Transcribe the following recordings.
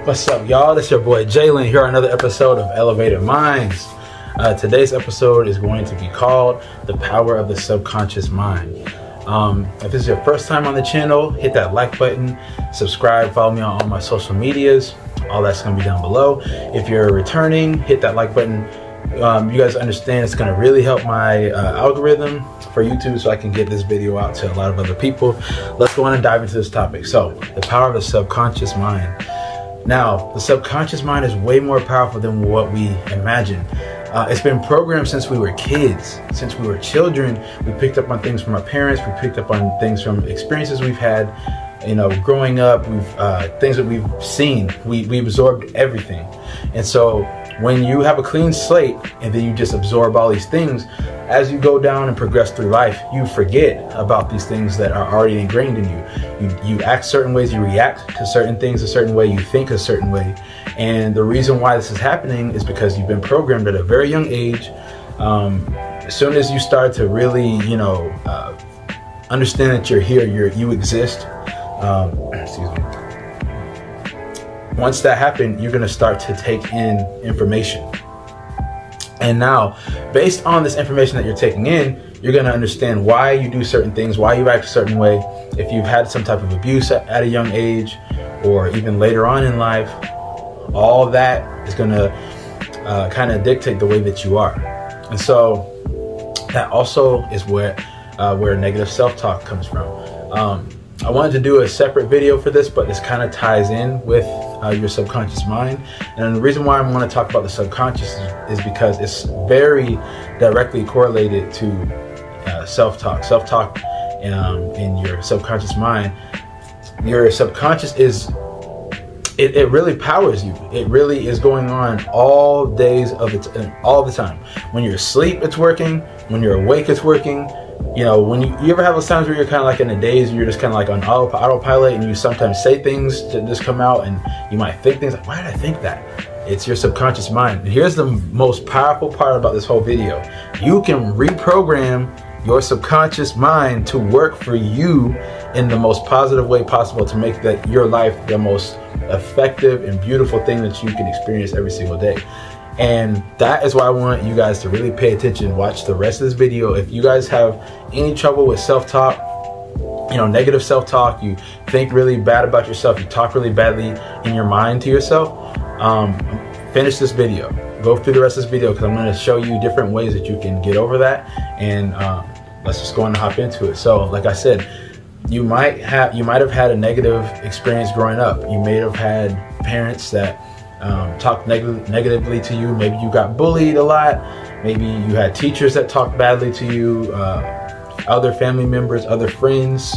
What's up, y'all? It's your boy Jalen here on another episode of Elevated Minds. Today's episode is going to be called The Power of the Subconscious Mind. If this is your first time on the channel, hit that like button, subscribe, follow me on all my social medias. All that's going to be down below. If you're returning, hit that like button. You guys understand it's going to really help my algorithm for YouTube so I can get this video out to a lot of other people. Let's go on and dive into this topic. So, the power of the subconscious mind. Now, the subconscious mind is way more powerful than what we imagine. It's been programmed since we were kids. Since we were children, we picked up on things from our parents. We picked up on things from experiences we've had, growing up. Things that we've seen. We absorbed everything. And so when you have a clean slate and then you just absorb all these things, as you go down and progress through life, you forget about these things that are already ingrained in you. You act certain ways, you react to certain things a certain way, you think a certain way. And the reason why this is happening is because you've been programmed at a very young age. As soon as you start to really, understand that you're here, you exist. Excuse me. Once that happens, you're going to start to take in information. And now, based on this information that you're taking in, you're going to understand why you do certain things, why you act a certain way. If you've had some type of abuse at a young age, or even later on in life, all that is going to kind of dictate the way that you are. And so that also is where negative self-talk comes from. I wanted to do a separate video for this, but this kind of ties in with your subconscious mind. And the reason why I want to talk about the subconscious is because it's very directly correlated to self-talk. Self-talk in your subconscious mind. Your subconscious it really powers you. It really is going on all days of it, all the time. When you're asleep, it's working. When you're awake, it's working. When you ever have those times where you're kind of like in a daze and you're just kind of like on autopilot, and you sometimes say things that just come out and you might think things like, why did I think that? It's your subconscious mind. And here's the most powerful part about this whole video. You can reprogram your subconscious mind to work for you in the most positive way possible to make your life the most effective and beautiful thing that you can experience every single day. And that is why I want you guys to really pay attention. Watch the rest of this video. If you guys have any trouble with self-talk, negative self-talk, you think really bad about yourself, you talk really badly in your mind to yourself, finish this video. Go through the rest of this video because I'm going to show you different ways that you can get over that. And let's just go on and hop into it. So, like I said, you might have had a negative experience growing up. You may have had parents that talked negatively to you. Maybe you got bullied a lot. Maybe you had teachers that talked badly to you, other family members, other friends,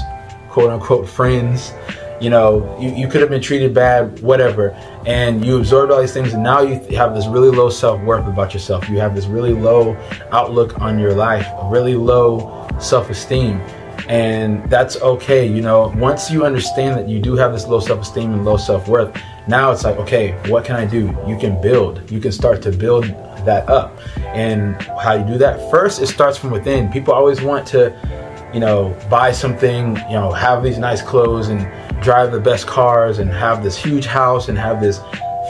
quote unquote friends. You could have been treated bad, whatever, and you absorbed all these things, and now you have this really low self-worth about yourself. You have this really low outlook on your life, a really low self-esteem. And that's okay. Once you understand that you do have this low self-esteem and low self-worth, now it's like, okay, what can I do? You can build. You can start to build that up. And how you do that? First, it starts from within. People always want to, buy something, have these nice clothes and drive the best cars and have this huge house and have this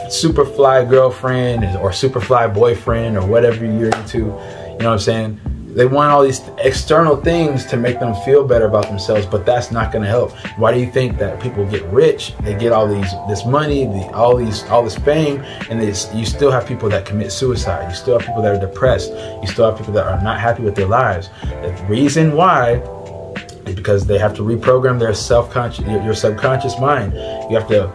super fly girlfriend or super fly boyfriend or whatever you're into. You know what I'm saying? They want all these external things to make them feel better about themselves, but that's not going to help. Why do you think that people get rich? They get all this money, all this fame, and you still have people that commit suicide. You still have people that are depressed. You still have people that are not happy with their lives. The reason why is because they have to reprogram your subconscious mind. You have to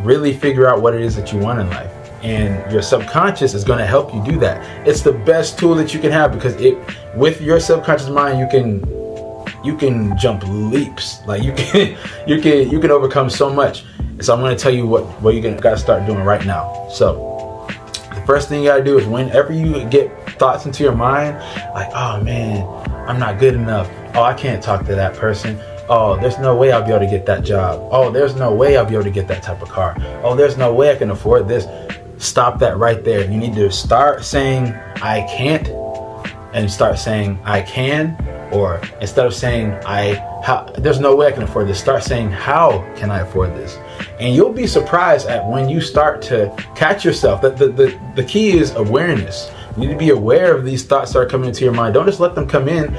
really figure out what it is that you want in life. And your subconscious is going to help you do that. It's the best tool that you can have because with your subconscious mind, you can jump leaps. Like you can overcome so much. So I'm going to tell you what you're got to start doing right now. So the first thing you got to do is whenever you get thoughts into your mind, like, oh man, I'm not good enough. Oh, I can't talk to that person. Oh, there's no way I'll be able to get that job. Oh, there's no way I'll be able to get that type of car. Oh, there's no way I can afford this. Stop that right there. You need to start saying, I can't and start saying I can, or instead of saying there's no way I can afford this, start saying how can I afford this? And you'll be surprised at when you start to catch yourself. The key is awareness. You need to be aware of these thoughts that are coming into your mind. Don't just let them come in.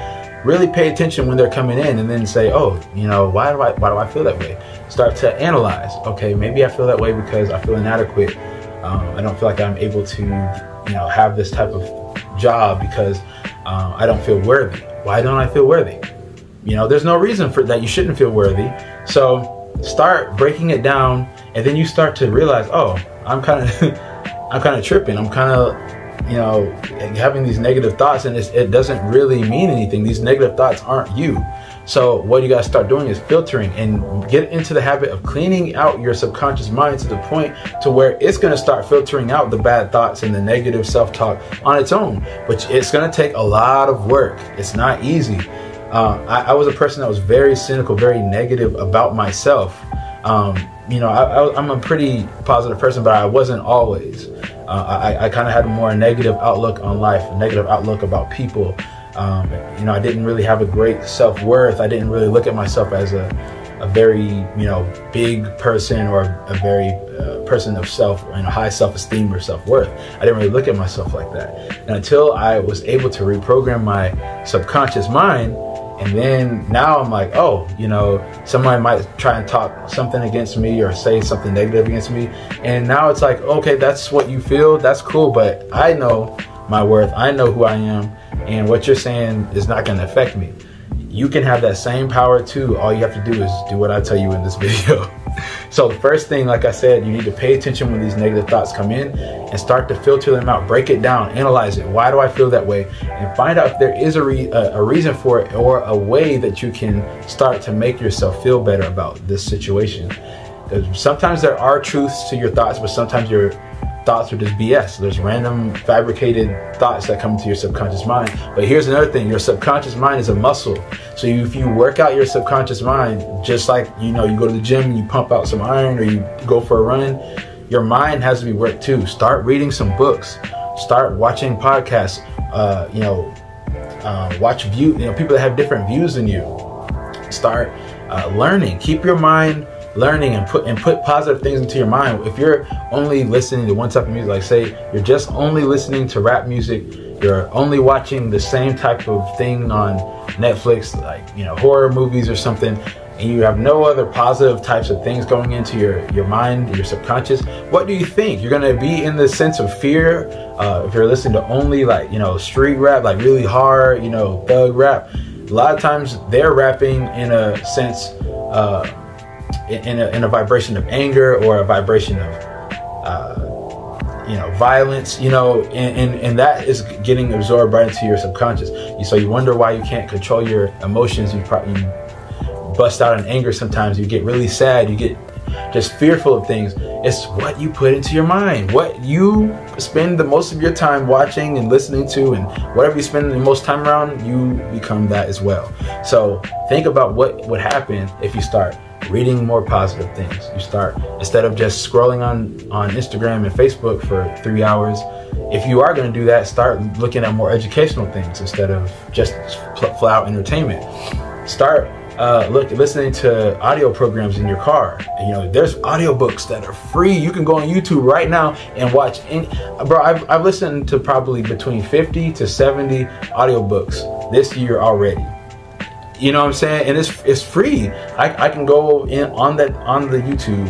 Really pay attention when they're coming in, and then say, oh, you know, why do I feel that way? Start to analyze. Okay, maybe I feel that way because I feel inadequate. I don't feel like I'm able to, you know, have this type of job because I don't feel worthy. Why don't I feel worthy? You know, there's no reason for that you shouldn't feel worthy. So start breaking it down, and then you start to realize, oh, I'm kind of tripping. I'm kind of, you know, having these negative thoughts, and it doesn't really mean anything. These negative thoughts aren't you. So what you got to start doing is filtering, and get into the habit of cleaning out your subconscious mind to the point to where it's going to start filtering out the bad thoughts and the negative self-talk on its own. But it's going to take a lot of work. It's not easy. I was a person that was very cynical, very negative about myself. You know, I'm a pretty positive person, but I wasn't always. I kind of had a more negative outlook on life, a negative outlook about people. You know, I didn't really have a great self-worth. I didn't really look at myself as a very, you know, big person, or a very person of high self-esteem or self-worth. I didn't really look at myself like that. And until I was able to reprogram my subconscious mind, and then now I'm like, oh, you know, somebody might try and talk something against me or say something negative against me. And now it's like, okay, that's what you feel. That's cool. But I know my worth. I know who I am. And what you're saying is not going to affect me. You can have that same power too. All you have to do is do what I tell you in this video. So the first thing, like I said, you need to pay attention when these negative thoughts come in, and start to filter them out, break it down, analyze it. Why do I feel that way? And find out if there is a reason for it, or a way that you can start to make yourself feel better about this situation. Because sometimes there are truths to your thoughts, but sometimes your thoughts are just BS. There's random fabricated thoughts that come into your subconscious mind. But here's another thing, your subconscious mind is a muscle. So if you work out your subconscious mind, just like, you know, you go to the gym and you pump out some iron, or you go for a run, your mind has to be worked too. Start reading some books, start watching podcasts, watch people that have different views than you. Start learning. Keep your mind learning, and put positive things into your mind. If you're only listening to one type of music, like say you're just only listening to rap music, you're only watching the same type of thing on Netflix, like, you know, horror movies or something, and you have no other positive types of things going into your mind, your subconscious, what do you think? You're going to be in the sense of fear. If you're listening to only, like, you know, street rap, like really hard, you know, thug rap, a lot of times they're rapping in a sense, in a vibration of anger, or a vibration of, you know, violence, you know, and that is getting absorbed right into your subconscious. So you wonder why you can't control your emotions. You bust out in anger sometimes. You get really sad. You get just fearful of things. It's what you put into your mind. What you spend the most of your time watching and listening to, and whatever you spend the most time around, you become that as well. So think about what would happen if you start reading more positive things. You start, instead of just scrolling on Instagram and Facebook for 3 hours, if you are going to do that, start looking at more educational things instead of just flat out entertainment. Start listening to audio programs in your car. You know, there's audiobooks that are free. You can go on YouTube right now and watch. Bro, I've listened to probably between 50 to 70 audiobooks this year already. You know what I'm saying? And it's free. I can go in on the YouTube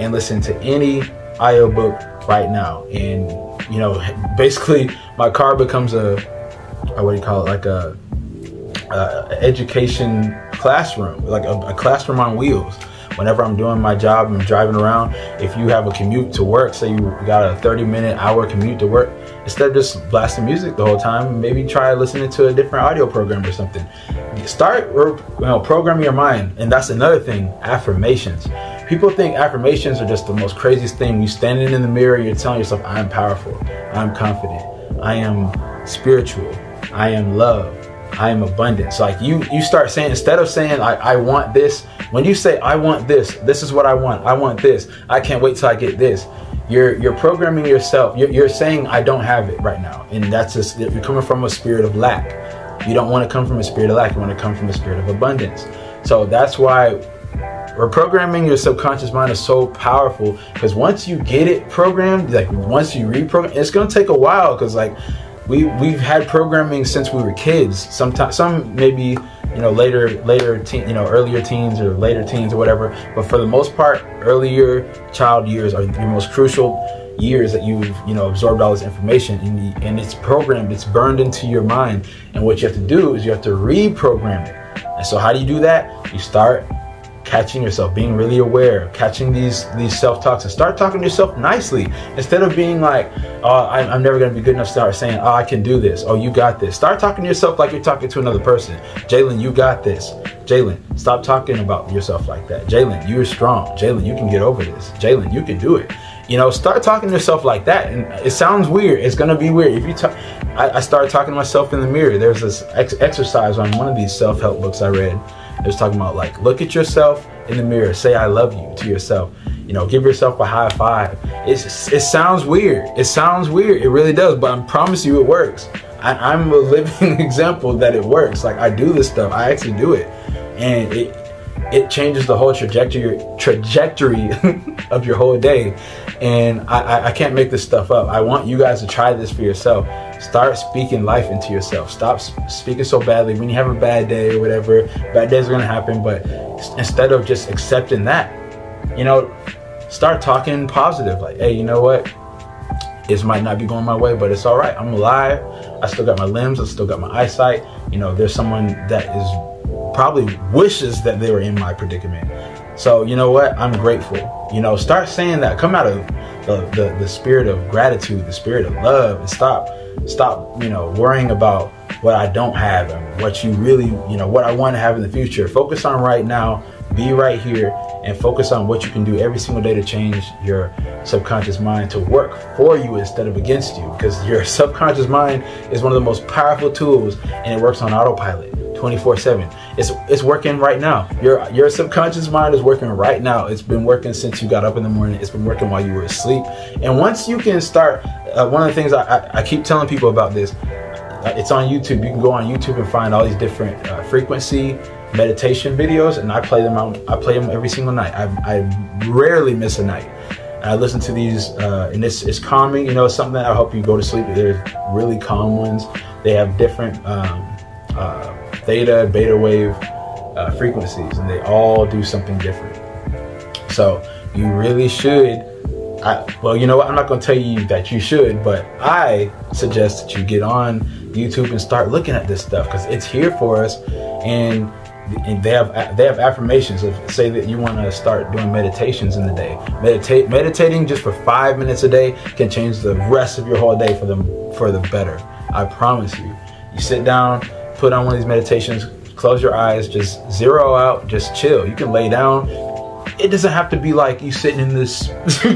and listen to any audiobook right now. And, you know, basically my car becomes a what do you call it? Like a education classroom, like a classroom on wheels. Whenever I'm doing my job, I'm driving around. If you have a commute to work, say you got a 30-minute hour commute to work, instead of just blasting music the whole time, maybe try listening to a different audio program or something. Start, programming your mind. And that's another thing, affirmations. People think affirmations are just the most craziest thing. You standing in the mirror, you're telling yourself, I am powerful, I'm confident, I am spiritual, I am love, I am abundant. So like you start saying, instead of saying I want this, when you say I want this, this is what I want this, I can't wait till I get this, you're programming yourself. You're saying I don't have it right now, and that's just, you're coming from a spirit of lack. You don't want to come from a spirit of lack. You want to come from a spirit of abundance. So that's why reprogramming your subconscious mind is so powerful, because once you get it programmed, like once you reprogram, it's going to take a while, because like we've had programming since we were kids. Sometimes some maybe, you know, earlier teens or later teens or whatever, but for the most part, earlier child years are your most crucial years that you've, you know, absorbed all this information, and it's programmed, it's burned into your mind. And what you have to do is you have to reprogram it. And so how do you do that? You start catching yourself, being really aware, catching these self-talks, and start talking to yourself nicely, instead of being like, oh, I'm never going to be good enough. Start saying, oh, I can do this. Oh, you got this. Start talking to yourself like you're talking to another person. Jalen, you got this. Jalen, stop talking about yourself like that. Jalen, you're strong. Jalen, you can get over this. Jalen, you can do it. You know, start talking to yourself like that. And it sounds weird. It's going to be weird. If you talk, I started talking to myself in the mirror. There's this exercise on one of these self-help books I read. It was talking about, like, look at yourself in the mirror, say I love you to yourself, you know, give yourself a high five. It sounds weird. It sounds weird. It really does, but I promise you it works. I'm a living example that it works. Like, I do this stuff. I actually do it, and it changes the whole trajectory of your whole day. And I can't make this stuff up. I want you guys to try this for yourself. Start speaking life into yourself. Stop speaking so badly. When you have a bad day or whatever, bad days are going to happen, but instead of just accepting that, you know, start talking positive. Like, hey, you know what? This might not be going my way, but it's all right. I'm alive. I still got my limbs. I still got my eyesight. You know, there's someone that is probably wishes that they were in my predicament. So, you know what? I'm grateful. You know, start saying that. Come out of the spirit of gratitude, the spirit of love, and stop, you know, worrying about what I don't have and what you really, you know, what I want to have in the future. Focus on right now, be right here, and focus on what you can do every single day to change your subconscious mind to work for you instead of against you, because your subconscious mind is one of the most powerful tools, and it works on autopilot 24/7. It's working right now. Your subconscious mind is working right now. It's been working since you got up in the morning. It's been working while you were asleep. And once you can start, one of the things I keep telling people about this, it's on YouTube. You can go on YouTube and find all these different frequency meditation videos, and I play them every single night. I rarely miss a night. I listen to these, and it's calming. You know, it's something that'll help you go to sleep. There's really calm ones. They have different theta, beta wave frequencies, and they all do something different. So you really should, well, you know what, I'm not going to tell you that you should, but I suggest that you get on YouTube and start looking at this stuff, because it's here for us. And they have affirmations. If say that you want to start doing meditations in the day, meditating just for 5 minutes a day can change the rest of your whole day for the better. I promise you. You sit down, put on one of these meditations, close your eyes, just zero out, just chill. You can lay down. It doesn't have to be like you sitting in this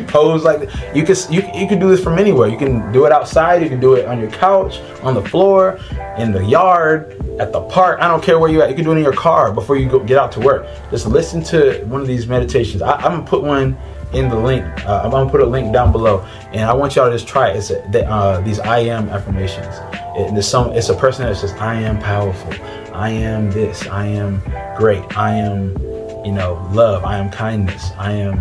pose. Like you can do this from anywhere. You can do it outside. You can do it on your couch, on the floor, in the yard, at the park. I don't care where you're at. You can do it in your car before you get out to work. Just listen to one of these meditations. I'm gonna put one in the link. I'm gonna put a link down below, and I want y'all to just try it. It's these I am affirmations. It's a person that says, I am powerful, I am this, I am great, I am, you know, love, I am kindness, I am.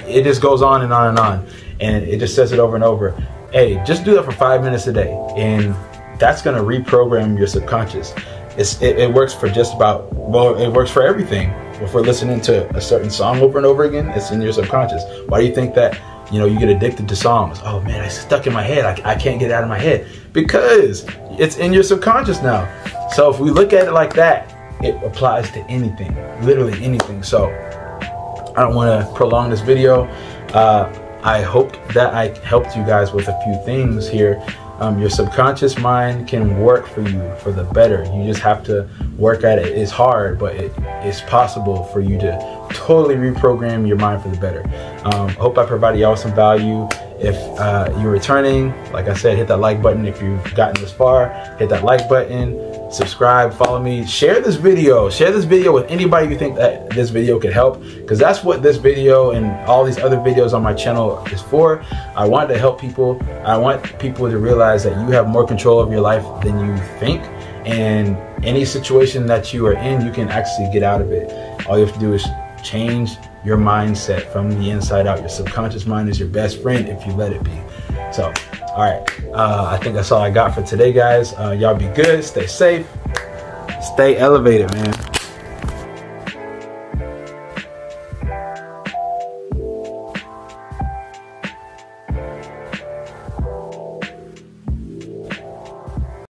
It just goes on and on and on, and it just says it over and over. Hey, just do that for 5 minutes a day, and that's gonna reprogram your subconscious. It works for just about, well, it works for everything. If we're listening to a certain song over and over again, it's in your subconscious. Why do you think that, you know, you get addicted to songs? Oh man, it's stuck in my head. I can't get it out of my head, because it's in your subconscious now. So if we look at it like that, it applies to anything, literally anything. So I don't want to prolong this video. I hope that I helped you guys with a few things here. Your subconscious mind can work for you for the better. You just have to work at it. It's hard, but it's possible for you to totally reprogram your mind for the better. Hope I provided y'all some value. If you're returning, like I said, hit that like button. If you've gotten this far, hit that like button, subscribe, follow me, share this video with anybody you think that this video could help, because that's what this video and all these other videos on my channel is for. I want to help people. I want people to realize that you have more control of your life than you think, and any situation that you are in, you can actually get out of it. All you have to do is change your mindset from the inside out. Your subconscious mind is your best friend if you let it be. So, all right, I think that's all I got for today, guys. Y'all be good, stay safe, stay elevated, man.